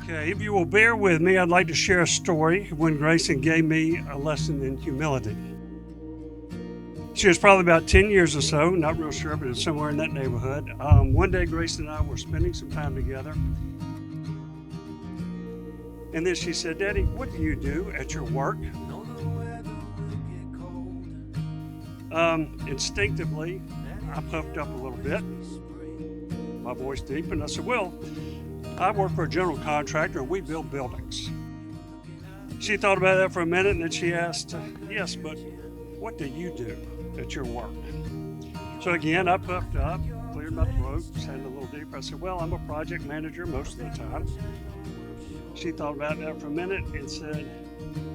Okay, if you will bear with me, I'd like to share a story when Grayson gave me a lesson in humility. She was probably about 10 years or so, not real sure, but it's somewhere in that neighborhood. One day, Grayson and I were spending some time together. And then she said, "Daddy, what do you do at your work?" Instinctively, I puffed up a little bit, my voice deep, and I said, "Well, I work for a general contractor and we build buildings." She thought about that for a minute and then she asked, "Yes, but what do you do at your work?" So again, I puffed up, cleared my throat, sounded a little deeper. I said, "Well, I'm a project manager most of the time." She thought about that for a minute and said,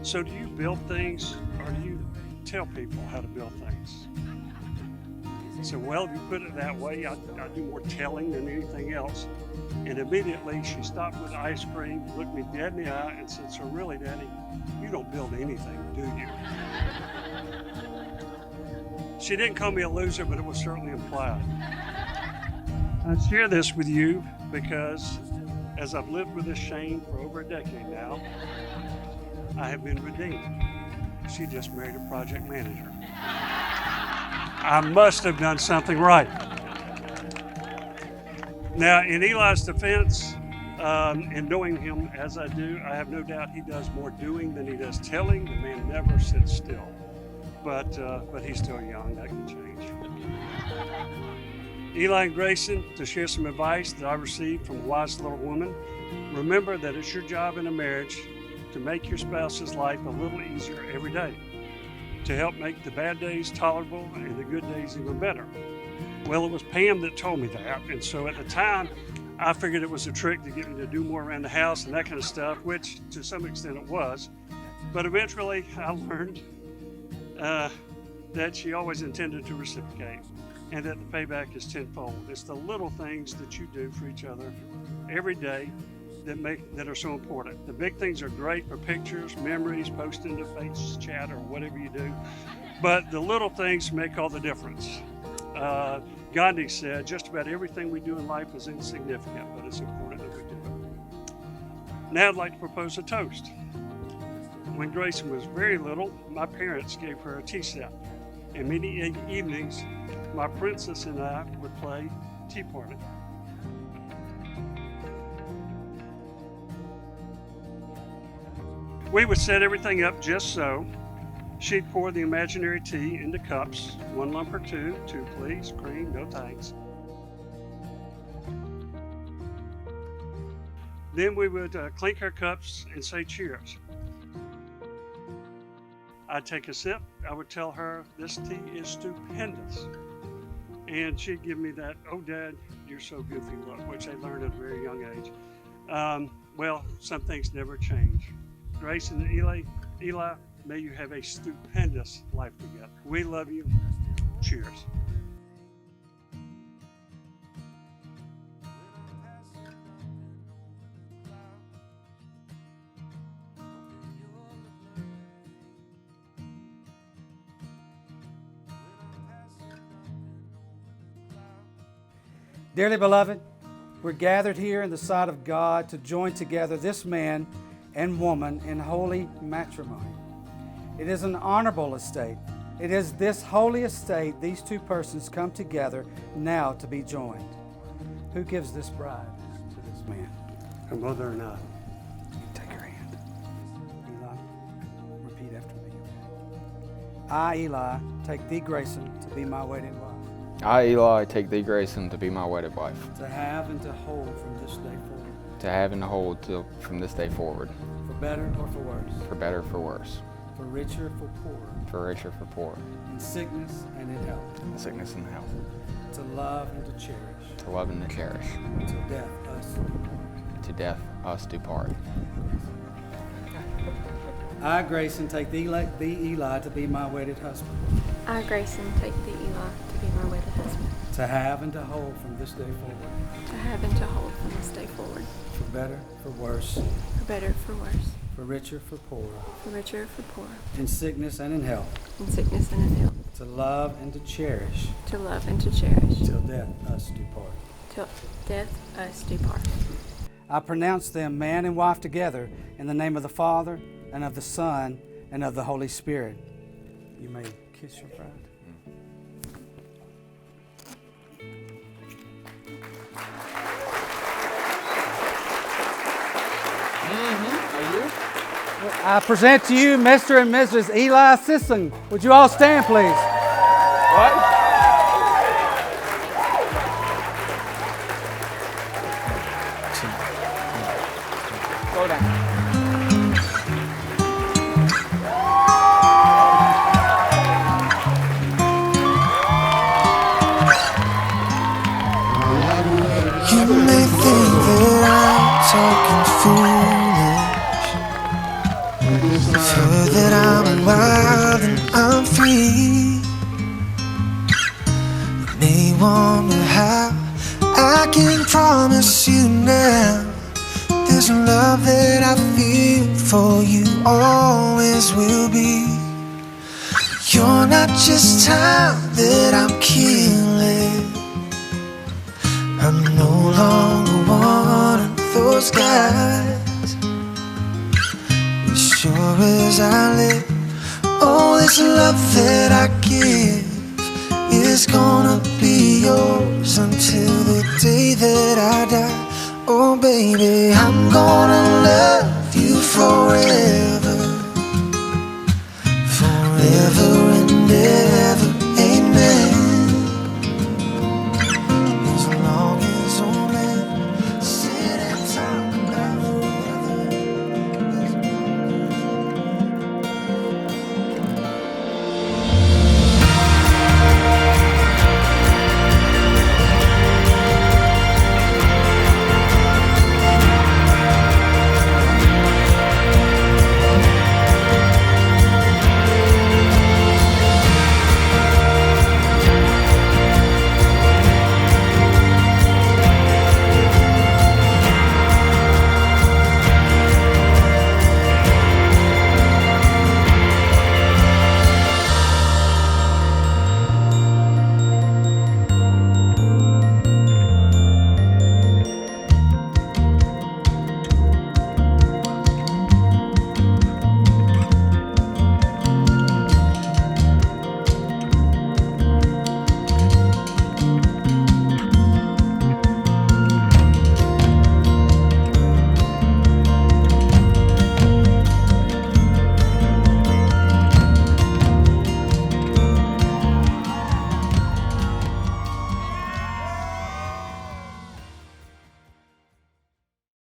"So do you build things or do you tell people how to build things?" I said, "Well, if you put it that way, I do more telling than anything else." And immediately she stopped with the ice cream, looked me dead in the eye and said, "So really, Daddy, you don't build anything, do you?" She didn't call me a loser, but it was certainly implied. I share this with you because as I've lived with this shame for over a decade now, I have been redeemed. She just married a project manager. I must have done something right. Now, in Eli's defense, and knowing him as I do, I have no doubt he does more doing than he does telling. The man never sits still. But he's still young, that can change. Eli and Grayson, to share some advice that I received from a wise little woman, remember that it's your job in a marriage to make your spouse's life a little easier every day, to help make the bad days tolerable and the good days even better. Well, it was Pam that told me that, and so at the time, I figured it was a trick to get me to do more around the house and that kind of stuff, which to some extent it was. But eventually, I learned that she always intended to reciprocate and that the payback is tenfold. It's the little things that you do for each other every day that are so important. The big things are great for pictures, memories, posting to Face Chat or whatever you do, but the little things make all the difference. Gandhi said, "Just about everything we do in life is insignificant, but it's important that we do it." Now I'd like to propose a toast. When Grayson was very little, my parents gave her a tea set, and many evenings, my princess and I would play tea party. We would set everything up just so. She'd pour the imaginary tea into cups, 1 lump or 2, 2 please, cream, no thanks. Then we would clink our cups and say cheers. I'd take a sip, I would tell her, "This tea is stupendous." And she'd give me that, "Oh, Dad, you're so goofy" look, which I learned at a very young age. Well, some things never change. Grayson and Eli, may you have a stupendous life together. We love you. Cheers. Dearly beloved, we're gathered here in the sight of God to join together this man and woman in holy matrimony. It is an honorable estate. It is this holy estate these two persons come together now to be joined. Who gives this bride to this man? Her mother and I. You take her hand. Eli, repeat after me. I, Eli, take thee, Grayson, to be my wedded wife. I, Eli, take thee, Grayson, to be my wedded wife. To have and to hold from this day forward. To have and to hold from this day forward. For better or for worse. For better, for worse. For richer, for poorer. For richer, for poorer. In sickness and in health. In sickness and health. To love and to cherish. To love and to cherish. Till death us do part. To death us do part. I, Grayson, take thee, Eli, to be my wedded husband. I, Grayson, take thee, Eli, to be my wedded husband. To have and to hold from this day forward. To have and to hold from this day forward. For better, for worse. For better, for worse. For richer, for poorer. For richer, for poorer. In sickness and in health. In sickness and in health. To love and to cherish. To love and to cherish. Till death us do part. Till death us do part. I pronounce them man and wife together in the name of the Father, and of the Son, and of the Holy Spirit. You may kiss your bride. I present to you Mr. and Mrs. Eli A7siii. Would you all stand, please? What? Go down. You may think that I'm talking foolish. You've heard that I'm wild and I'm free. You may wonder how I can promise you now. There's a love that I feel for you, always will be. You're not just time that I'm killing. I'm no longer one of those guys. As sure as I live, oh, this love that I give is gonna be yours until the day that I die. Oh baby, I'm gonna love you forever, forever and ever.